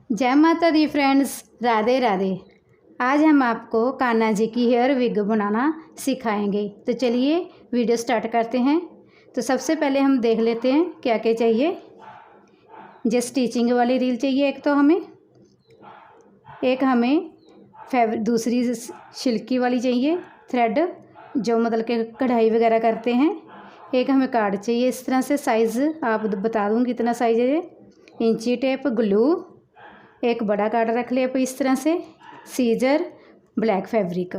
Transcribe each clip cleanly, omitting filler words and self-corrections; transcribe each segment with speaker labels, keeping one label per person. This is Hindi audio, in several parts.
Speaker 1: जय माता दी फ्रेंड्स, राधे राधे। आज हम आपको कान्हा जी की हेयर विग बनाना सिखाएंगे। तो चलिए वीडियो स्टार्ट करते हैं। तो सबसे पहले हम देख लेते हैं क्या क्या चाहिए। जो स्टिचिंग वाली रील चाहिए एक, तो हमें दूसरी सिल्की वाली चाहिए थ्रेड, जो मतलब कि कढ़ाई वगैरह करते हैं। एक हमें कार्ड चाहिए इस तरह से, साइज़ आप बता दूँगी कितना साइज़ है। इंची टेप, ग्लू, एक बड़ा कार्ड रख लिया आप इस तरह से, सीजर, ब्लैक फैब्रिक,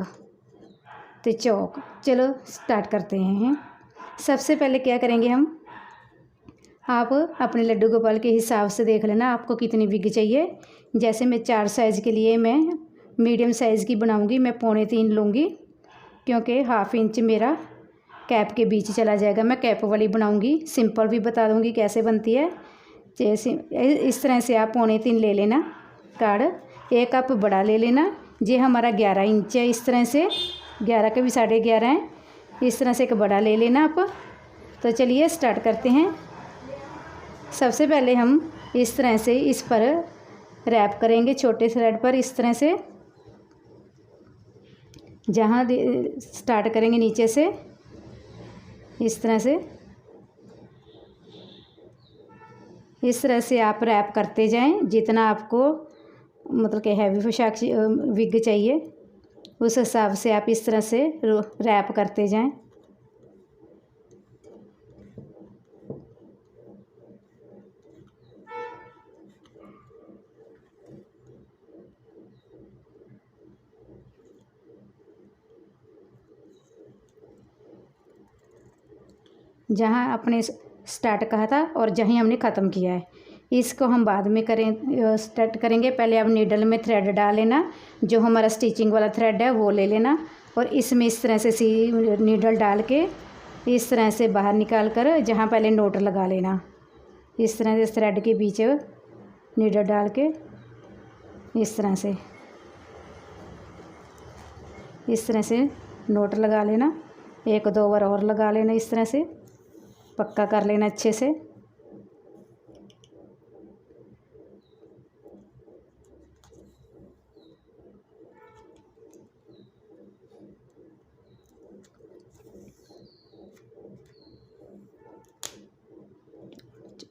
Speaker 1: तो चौक। चलो स्टार्ट करते हैं। सबसे पहले क्या करेंगे हम, आप अपने लड्डू गोपाल के हिसाब से देख लेना आपको कितनी विग चाहिए। जैसे मैं 4 साइज़ के लिए मैं मीडियम साइज़ की बनाऊंगी, मैं 2.25 लूँगी, क्योंकि 1/2 इंच मेरा कैप के बीच चला जाएगा। मैं कैप वाली बनाऊंगी, सिंपल भी बता दूंगी कैसे बनती है। जैसे इस तरह से आप 2.25 ले लेना कार्ड। एक आप बड़ा ले लेना, ये हमारा 11 इंच है। इस तरह से 11 के भी 11.5 हैं। इस तरह से एक बड़ा ले लेना आप। तो चलिए स्टार्ट करते हैं। सबसे पहले हम इस तरह से इस पर रैप करेंगे, छोटे थ्रेड पर इस तरह से। जहाँ स्टार्ट करेंगे नीचे से इस तरह से, इस तरह से आप रैप करते जाएं। जितना आपको मतलब कि हैवी पोशाक विग चाहिए उस हिसाब से आप इस तरह से रैप करते जाएं। जहाँ आपने स्टार्ट कहा था और जहीं हमने ख़त्म किया है, इसको हम बाद में स्टार्ट करेंगे। पहले आप नीडल में थ्रेड डाल लेना, जो हमारा स्टिचिंग वाला थ्रेड है वो ले लेना, और इसमें इस तरह से नीडल डाल के इस तरह से बाहर निकाल कर जहाँ पहले नोट लगा लेना। इस तरह से थ्रेड के बीच नीडल डाल के इस तरह से नोट लगा लेना। 1-2 बार और लगा लेना, इस तरह से पक्का कर लेना अच्छे से।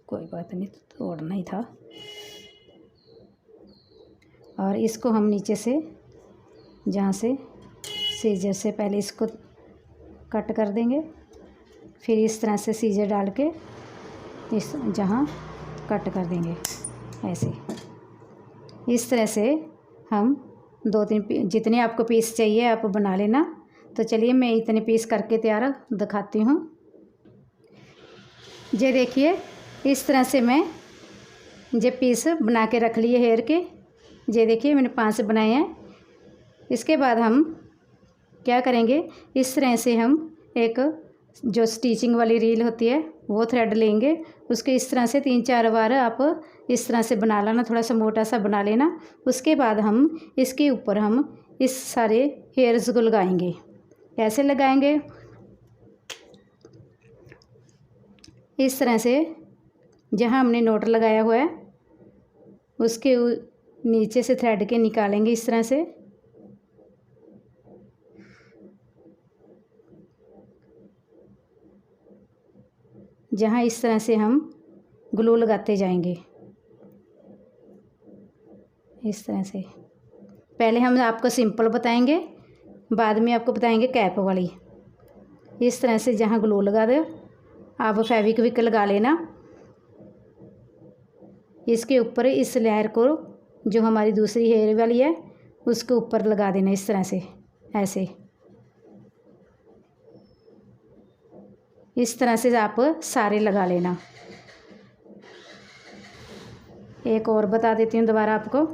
Speaker 1: कोई बात नहीं, तोड़ना ही था। और इसको हम नीचे से जहाँ से सीजर से पहले इसको कट कर देंगे, फिर इस तरह से सीजर डाल के इस जहाँ कट कर देंगे ऐसे। इस तरह से हम 2-3 जितने आपको पीस चाहिए आप बना लेना। तो चलिए मैं इतने पीस करके तैयार दिखाती हूँ। ये देखिए इस तरह से मैं ये पीस बना के रख लिए हेयर के। ये देखिए मैंने 5 बनाए हैं। इसके बाद हम क्या करेंगे, इस तरह से हम एक जो स्टिचिंग वाली रील होती है वो थ्रेड लेंगे, उसके इस तरह से 3-4 बार आप इस तरह से बना लेना, थोड़ा सा मोटा सा बना लेना। उसके बाद हम इसके ऊपर हम इस सारे हेयर्स को लगाएंगे। कैसे लगाएंगे, इस तरह से जहाँ हमने नोट लगाया हुआ है उसके नीचे से थ्रेड के निकालेंगे इस तरह से। जहाँ इस तरह से हम ग्लू लगाते जाएंगे इस तरह से। पहले हम आपको सिंपल बताएंगे, बाद में आपको बताएंगे कैप वाली। इस तरह से जहाँ ग्लू लगा दो आप फेविक्विक लगा लेना। इसके ऊपर इस लेयर को जो हमारी दूसरी हेयर वाली है उसके ऊपर लगा देना इस तरह से, ऐसे। इस तरह से आप सारे लगा लेना। एक और बता देती हूँ दोबारा आपको।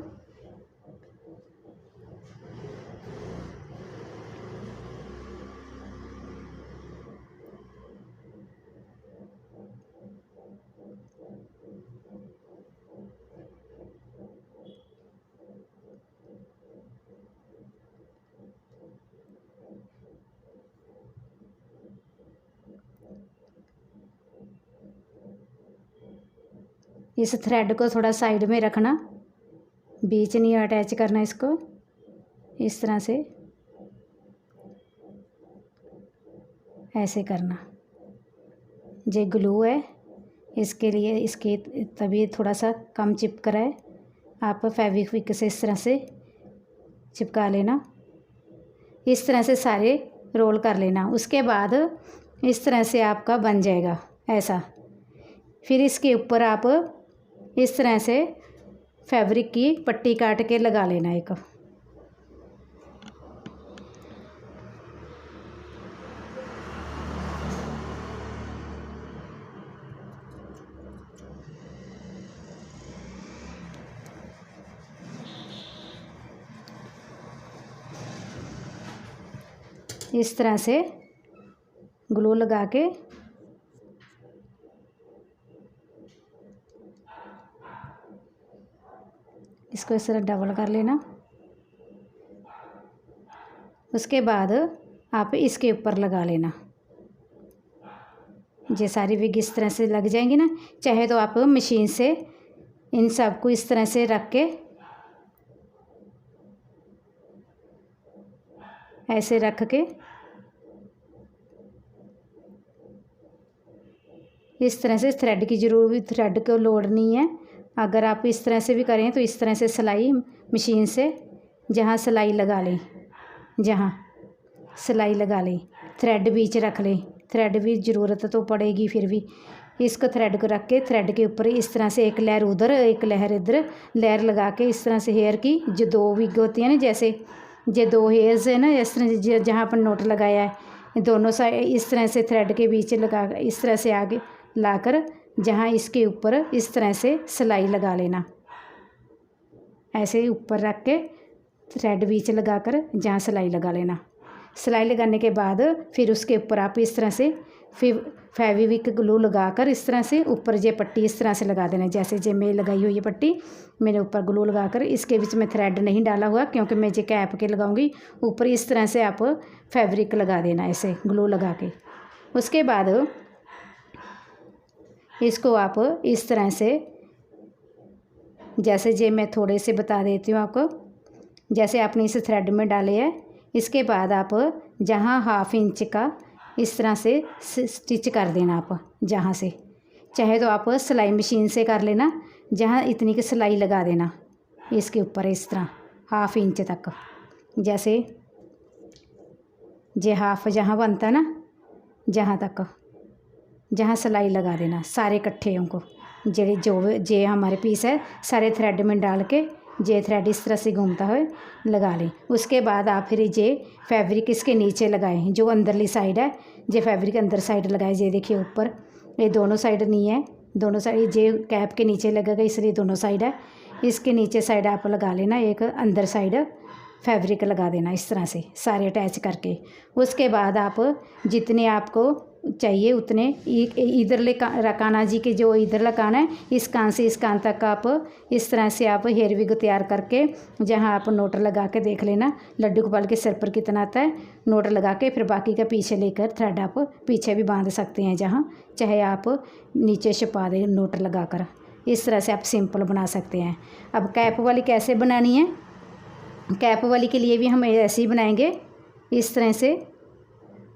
Speaker 1: इस थ्रेड को थोड़ा साइड में रखना बीच नहीं अटैच करना इसको, इस तरह से ऐसे करना। ये ग्लू है, इसके लिए इसके तभी थोड़ा सा कम चिपक रहा है, आप फेविक्विक से इस तरह से चिपका लेना। इस तरह से सारे रोल कर लेना। उसके बाद इस तरह से आपका बन जाएगा ऐसा। फिर इसके ऊपर आप इस तरह से फैब्रिक की पट्टी काट के लगा लेना एक। इस तरह से ग्लू लगा के इसको इस तरह डबल कर लेना। उसके बाद आप इसके ऊपर लगा लेना। ये सारी विग इस तरह से लग जाएंगी ना। चाहे तो आप मशीन से इन सब को इस तरह से रख के ऐसे रख के इस तरह से थ्रेड की ज़रूरत, थ्रेड को लोड नहीं है। अगर आप इस तरह से भी करें तो इस तरह से सिलाई मशीन से जहाँ सिलाई लगा लें, जहाँ सिलाई लगा लें, थ्रेड बीच रख लें। थ्रेड भी ज़रूरत तो पड़ेगी, फिर भी इसको थ्रेड को रख के थ्रेड के ऊपर इस तरह से एक लहर उधर एक लहर इधर लहर लगा के इस तरह से हेयर की जो दो विग होती है ना, जैसे ये दो हेयर्स है ना, इस तरह जहाँ पर नोट लगाया है दोनों साइड इस तरह से थ्रेड के बीच लगा इस तरह से आगे लाकर जहाँ इसके ऊपर इस तरह से सिलाई लगा लेना। ऐसे ऊपर रख के थ्रेड बीच लगाकर जहाँ सिलाई लगा लेना। सिलाई लगाने के बाद फिर उसके ऊपर आप इस तरह से फिर फेविक्विक ग्लू लगाकर इस तरह से ऊपर ये पट्टी इस तरह से लगा देना। जैसे जे मैं लगाई हुई ये पट्टी मैंने ऊपर ग्लू लगाकर इसके बीच में थ्रेड नहीं डाला हुआ क्योंकि मैं ये कैप के लगाऊंगी। ऊपर इस तरह से आप फैब्रिक लगा देना ऐसे ग्लू लगा के। उसके बाद इसको आप इस तरह से जैसे जे मैं थोड़े से बता देती हूँ आपको। जैसे आपने इस थ्रेड में डाले है, इसके बाद आप जहाँ 1/2 इंच का इस तरह से स्टिच कर देना। आप जहाँ से चाहे तो आप सिलाई मशीन से कर लेना, जहाँ इतनी की सिलाई लगा देना इसके ऊपर इस तरह 1/2 इंच तक। जैसे जे हाफ जहाँ बनता है ना, जहाँ तक जहाँ सिलाई लगा देना सारे इकट्ठे उनको जे हमारे पीस है सारे थ्रेड में डाल के जे थ्रेड इस तरह से घूमता हुए लगा लें। उसके बाद आप फिर जे फैब्रिक इसके नीचे लगाएं, जो अंदरली साइड है जे फैब्रिक अंदर साइड लगाए। जे देखिए ऊपर ये दोनों साइड नहीं है, दोनों साइड जे कैप के नीचे लगेगा इसलिए दोनों साइड है। इसके नीचे साइड आप लगा लेना, एक अंदर साइड फैब्रिक लगा देना इस तरह से सारे अटैच करके। उसके बाद आप जितने आपको चाहिए उतने इधर लगाना जी के जो इधर लगाना है इस कान से इस कान तक आप इस तरह से आप हेयर विग तैयार करके जहाँ आप नोट लगा के देख लेना लड्डू गोपाल के सर पर कितना आता है। नोट लगा के फिर बाकी का पीछे लेकर थ्रेड आप पीछे भी बांध सकते हैं, जहाँ चाहे आप नीचे छुपा दें नोट लगा कर। इस तरह से आप सिंपल बना सकते हैं। अब कैप वाली कैसे बनानी है, कैप वाली के लिए भी हम ऐसे ही बनाएंगे। इस तरह से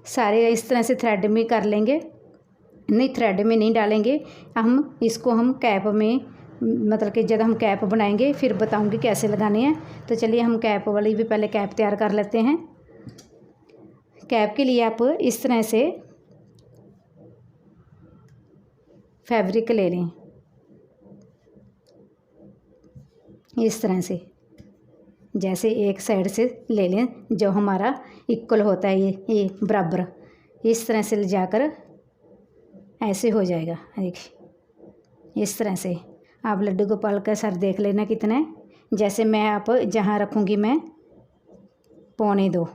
Speaker 1: सारे इस तरह से थ्रेड में कर लेंगे, नहीं थ्रेड में नहीं डालेंगे हम इसको। हम कैप में मतलब कि जब हम कैप बनाएंगे फिर बताऊंगी कैसे लगाने हैं। तो चलिए हम कैप वाली भी पहले कैप तैयार कर लेते हैं। कैप के लिए आप इस तरह से फैब्रिक ले लें, इस तरह से जैसे एक साइड से ले लें जो हमारा इक्वल होता है ये बराबर। इस तरह से ले जाकर ऐसे हो जाएगा। देखिए इस तरह से आप लड्डू गोपाल का सर देख लेना कितना है। जैसे मैं आप जहाँ रखूँगी मैं 1.25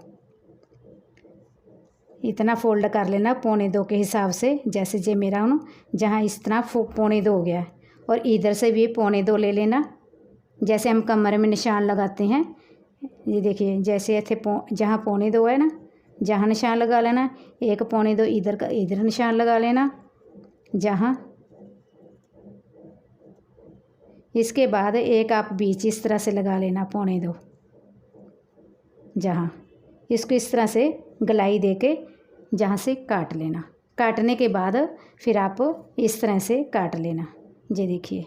Speaker 1: इतना फोल्ड कर लेना 1.25 के हिसाब से। जैसे जे मेरा हूँ जहाँ इस तरह 1.25 हो गया है और इधर से भी 1.25 ले लेना। जैसे हम कमर में निशान लगाते हैं, ये देखिए जैसे ऐसे जहाँ 1.25 है ना, जहाँ निशान लगा लेना। एक 1.25 इधर का इधर निशान लगा लेना, जहाँ इसके बाद एक आप बीच इस तरह से लगा लेना, 1.25 जहाँ, इसको इस तरह से गलाई दे के जहाँ से काट लेना। काटने के बाद फिर आप इस तरह से काट लेना। ये देखिए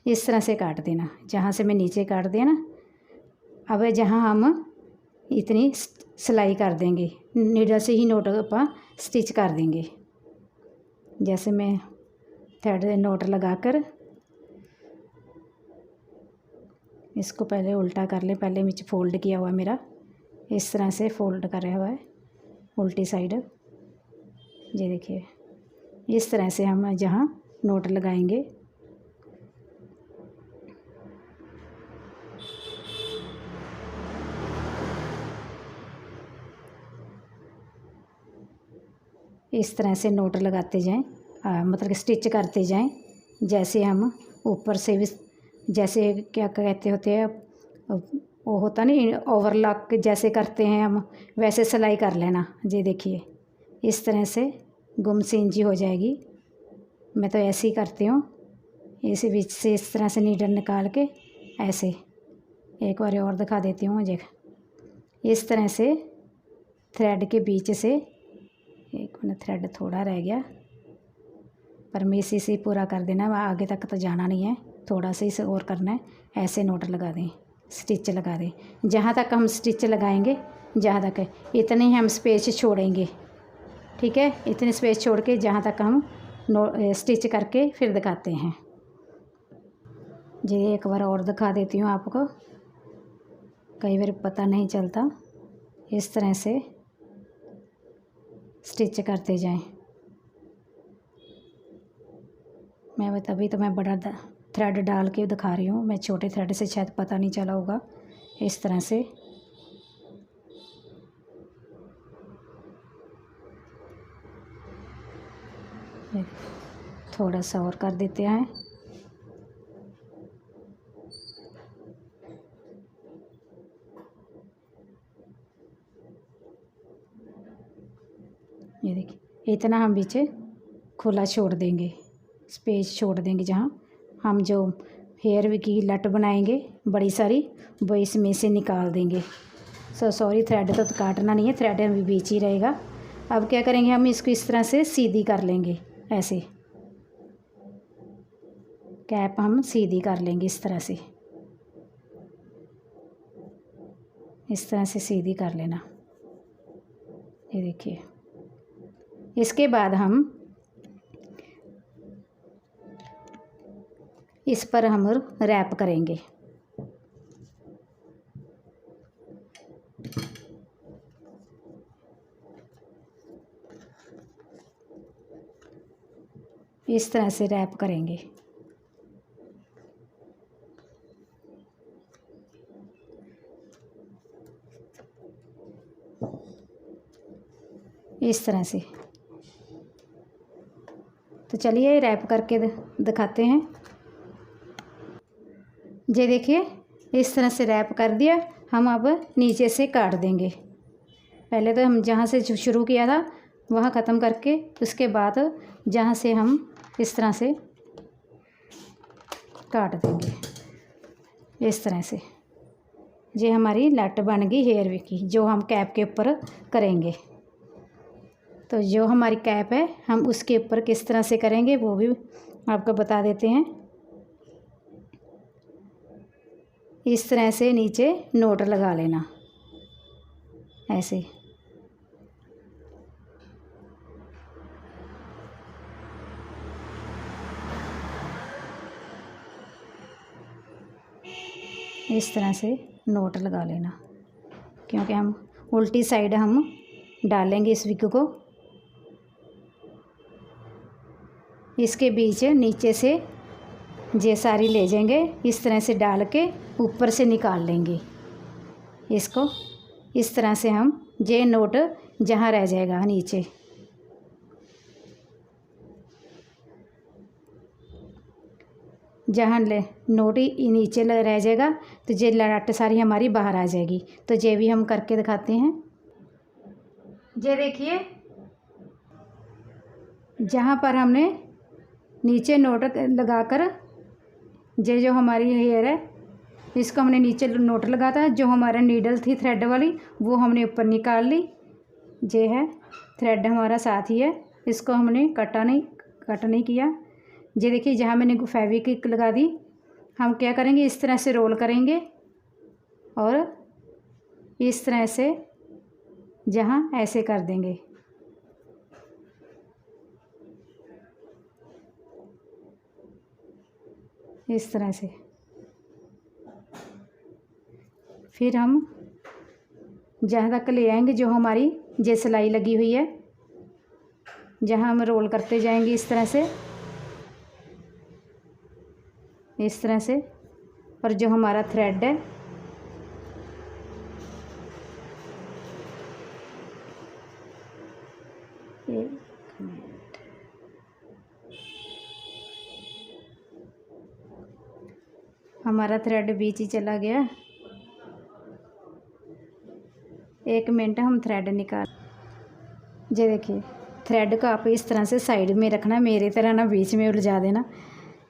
Speaker 1: इस तरह से काट देना, जहाँ से मैं नीचे काट दिया ना। अब जहाँ हम इतनी सिलाई कर देंगे, नीडल से ही नोट अपन स्टिच कर देंगे। जैसे मैं थ्रेड नोट लगाकर इसको पहले उल्टा कर लें। पहले नीचे फोल्ड किया हुआ मेरा, इस तरह से फोल्ड करा हुआ है उल्टी साइड। ये देखिए इस तरह से हम जहाँ नोट लगाएंगे इस तरह से नोट लगाते जाएं, मतलब कि स्टिच करते जाएं। जैसे हम ऊपर से भी, जैसे क्या कहते होते हैं वो होता नहीं, ओवरलॉक जैसे करते हैं हम, वैसे सिलाई कर लेना। ये देखिए इस तरह से गुम सिंजी हो जाएगी। मैं तो ऐसे ही करती हूँ, इस बीच से इस तरह से नीडल निकाल के ऐसे। एक बार और दिखा देती हूँ मुझे। इस तरह से थ्रेड के बीच से, एक मिनट थ्रेड थोड़ा रह गया, पर मैं इसी से पूरा कर देना, आगे तक तो जाना नहीं है, थोड़ा सा इसे और करना है। ऐसे नोट लगा दें, स्टिच लगा दें। जहाँ तक हम स्टिच लगाएंगे, जहाँ तक इतने ही हम स्पेस छोड़ेंगे, ठीक है। इतने स्पेस छोड़ के जहाँ तक हम स्टिच करके फिर दिखाते हैं। जी एक बार और दिखा देती हूँ आपको, कई बार पता नहीं चलता। इस तरह से स्टिच करते जाएं। मैं तभी तो मैं बड़ा थ्रेड डाल के दिखा रही हूँ, मैं छोटे थ्रेड से शायद पता नहीं चला होगा। इस तरह से थोड़ा सा और कर देते हैं। ये देखिए इतना हम बीच खुला छोड़ देंगे, स्पेस छोड़ देंगे। जहाँ हम जो हेयर की लट बनाएंगे बड़ी सारी, वो इसमें से निकाल देंगे। सॉरी थ्रेड तो काटना नहीं है, थ्रेड अभी बीच ही रहेगा। अब क्या करेंगे, हम इसको इस तरह से सीधी कर लेंगे। ऐसे कैप हम सीधी कर लेंगे, इस तरह से, इस तरह से सीधी कर लेना। ये देखिए इसके बाद हम इस पर हम रैप करेंगे। इस तरह से रैप करेंगे। इस तरह से। तो चलिए रैप करके दिखाते हैं। ये देखिए इस तरह से रैप कर दिया। हम अब नीचे से काट देंगे। पहले तो हम जहाँ से शुरू किया था वहाँ ख़त्म करके, उसके बाद जहाँ से हम इस तरह से काट देंगे, इस तरह से। ये हमारी लट बन गई हेयर की, जो हम कैप के ऊपर करेंगे। तो जो हमारी कैप है हम उसके ऊपर किस तरह से करेंगे वो भी आपको बता देते हैं। इस तरह से नीचे नोट लगा लेना, ऐसे। इस तरह से नोट लगा लेना, क्योंकि हम उल्टी साइड हम डालेंगे इस विग को। इसके बीच नीचे से ये सारी ले जाएंगे, इस तरह से डाल के ऊपर से निकाल लेंगे इसको। इस तरह से हम ये नोट जहाँ रह जाएगा नीचे, जहाँ नोट ही नीचे रह जाएगा, तो ये लट सारी हमारी बाहर आ जाएगी। तो ये भी हम करके दिखाते हैं। ये देखिए जहाँ पर हमने नीचे नोट लगाकर ये जो हमारी हेयर है इसको हमने नीचे नोट लगाता है, जो हमारा नीडल थी थ्रेड वाली वो हमने ऊपर निकाल ली। ये है थ्रेड हमारा साथ ही है, इसको हमने कट नहीं किया। ये देखिए जहाँ मैंने फेविक्विक लगा दी, हम क्या करेंगे इस तरह से रोल करेंगे और इस तरह से जहाँ ऐसे कर देंगे। इस तरह से फिर हम जहाँ तक ले आएंगे जो हमारी ये सिलाई लगी हुई है, जहाँ हम रोल करते जाएंगे इस तरह से। और जो हमारा थ्रेड है हमारा थ्रेड बीच ही चला गया। 1 मिनट हम थ्रेड निकाल। ये देखिए थ्रेड को आप इस तरह से साइड में रखना, मेरी तरह ना बीच में उलझा देना।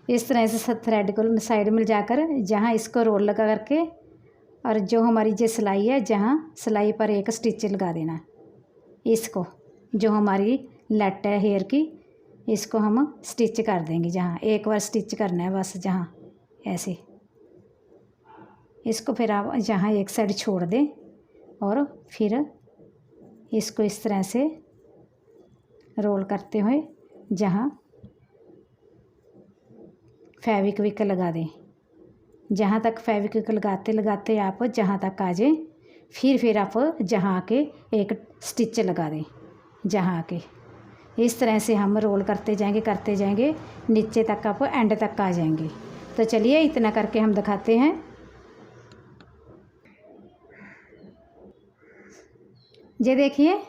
Speaker 1: इस तरह से थ्रेड को साइड में जाकर जहाँ इसको रोल लगा करके और जो हमारी जो सिलाई है जहाँ सिलाई पर एक स्टिच लगा देना। इसको जो हमारी लट है हेयर की इसको हम स्टिच कर देंगे, जहाँ एक बार स्टिच करना है बस, जहाँ ऐसे। इसको फिर आप जहाँ एक साइड छोड़ दें और फिर इसको इस तरह से रोल करते हुए जहाँ फेविक्विक लगा दें। जहाँ तक फेविक्विक लगाते लगाते आप जहाँ तक आ जाए फिर आप जहाँ आके एक स्टिच लगा दें। जहाँ आके इस तरह से हम रोल करते जाएंगे नीचे तक आप एंड तक आ जाएंगे। तो चलिए इतना करके हम दिखाते हैं। ये देखिए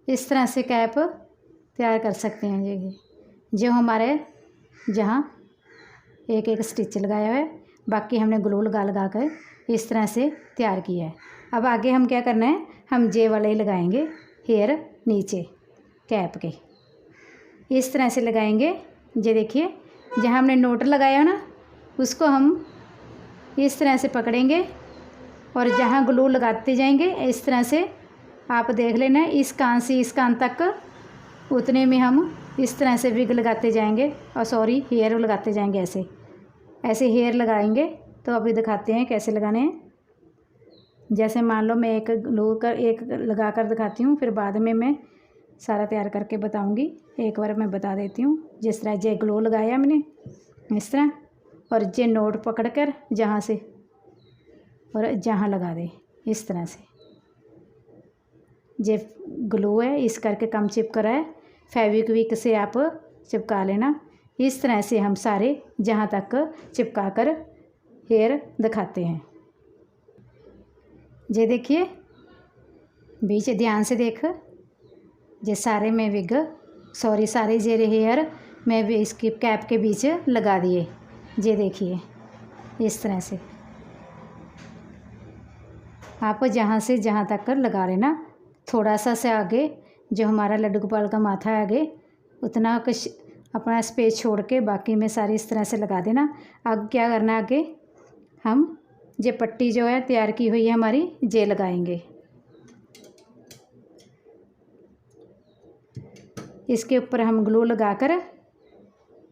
Speaker 1: इस तरह से कैप तैयार कर सकते हैं। ये जो हमारे जहाँ एक एक स्टिच लगाया हुआ है, बाकी हमने ग्लू लगा कर इस तरह से तैयार किया है। अब आगे हम क्या करना है, हम जे वाले ही लगाएंगे हेयर नीचे कैप के, इस तरह से लगाएंगे। ये देखिए जहाँ हमने नोट लगाया ना उसको हम इस तरह से पकड़ेंगे और जहाँ ग्लू लगाते जाएंगे इस तरह से। आप देख लेना इस कान से इस कान तक उतने में हम इस तरह से विग लगाते जाएंगे और हेयर लगाते जाएंगे। ऐसे हेयर लगाएंगे। तो अभी दिखाते हैं कैसे लगाने हैं। जैसे मान लो मैं एक लगा कर दिखाती हूँ, फिर बाद में मैं सारा तैयार करके बताऊँगी। एक बार मैं बता देती हूँ। जिस तरह जे ग्लो लगाया मैंने इस तरह, और जे नोट पकड़ कर जहाँ से और जहाँ लगा दे इस तरह से। जे ग्लू है इस करके कम चिपक रहा है, फेविक्विक से आप चिपका लेना। इस तरह से हम सारे जहाँ तक चिपका कर हेयर दिखाते हैं। ये देखिए बीच ध्यान से देख, ये सारे मैं सारे जेरे हेयर मैं भी इसकी कैप के बीच लगा दिए। ये देखिए इस तरह से आप जहाँ से जहाँ तक कर लगा लेना। थोड़ा सा से आगे जो हमारा लड्डू गोपाल का माथा है आगे उतना कुछ अपना स्पेस छोड़ के बाकी में सारी इस तरह से लगा देना। अब क्या करना है, आगे हम ये पट्टी जो है तैयार की हुई है हमारी ये लगाएंगे। इसके ऊपर हम ग्लू लगाकर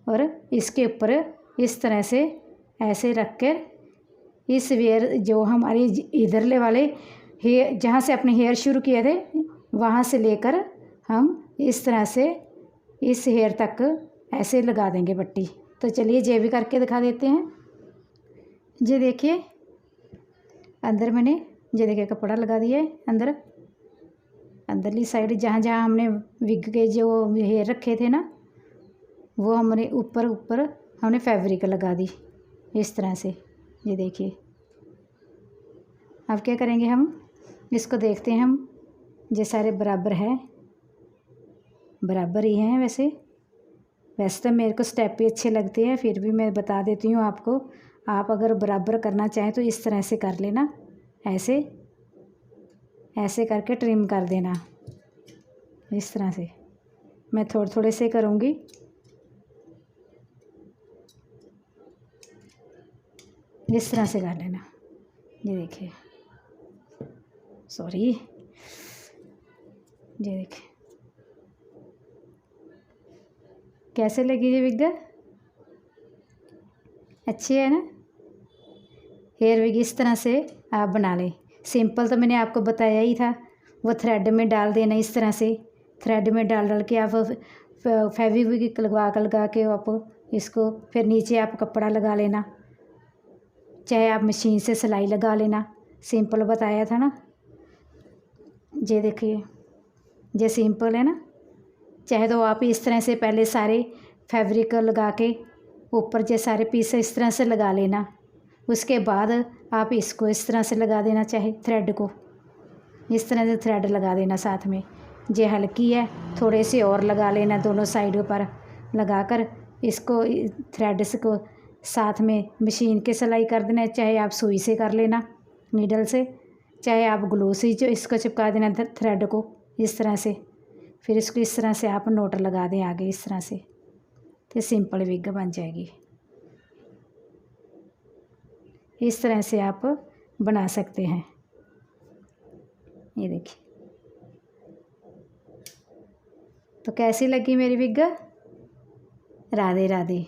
Speaker 1: और इसके ऊपर इस तरह से ऐसे रख कर इस वेयर जो हमारी इधरले वाले हेयर जहाँ से अपने हेयर शुरू किए थे वहाँ से लेकर हम इस तरह से इस हेयर तक ऐसे लगा देंगे पट्टी। तो चलिए ये भी करके दिखा देते हैं। ये देखिए अंदर मैंने ये देखिए कपड़ा लगा दिया है अंदरली साइड जहाँ जहाँ हमने विग के जो हेयर रखे थे ना वो हमने ऊपर हमने फैब्रिक लगा दी इस तरह से। ये देखिए अब क्या करेंगे, हम इसको देखते हैं। हम ये सारे बराबर है, बराबर ही हैं। वैसे तो मेरे को स्टेप भी अच्छे लगते हैं, फिर भी मैं बता देती हूँ आपको। आप अगर बराबर करना चाहें तो इस तरह से कर लेना, ऐसे करके ट्रिम कर देना इस तरह से। मैं थोड़े थोड़े से करूँगी। इस तरह से कर लेना। ये देखिए, सॉरी, ये देखिए कैसे लगी ये विग, अच्छी है ना। हेयर विग इस तरह से आप बना लें। सिंपल तो मैंने आपको बताया ही था, वो थ्रेड में डाल देना। इस तरह से थ्रेड में डाल के आप फेविक्विक लगा के आप इसको फिर नीचे आप कपड़ा लगा लेना, चाहे आप मशीन से सिलाई लगा लेना। सिंपल बताया था ना। ये देखिए, ये सिंपल है ना। चाहे तो आप इस तरह से पहले सारे फैब्रिक लगा के ऊपर ये सारे पीस इस तरह से लगा लेना। उसके बाद आप इसको इस तरह से लगा देना, चाहे थ्रेड को इस तरह से थ्रेड लगा देना साथ में। ये हल्की है, थोड़े से और लगा लेना दोनों साइडों पर लगाकर इसको थ्रेड से को साथ में मशीन के सिलाई कर देना। चाहे आप सुई से कर लेना नीडल से, चाहे आप ग्लू से जो इसको चिपका देना थ्रेड को इस तरह से। फिर इसको इस तरह से आप नोट लगा दें आगे इस तरह से, तो सिंपल विग बन जाएगी। इस तरह से आप बना सकते हैं। ये देखिए, तो कैसी लगी मेरी विग। राधे राधे।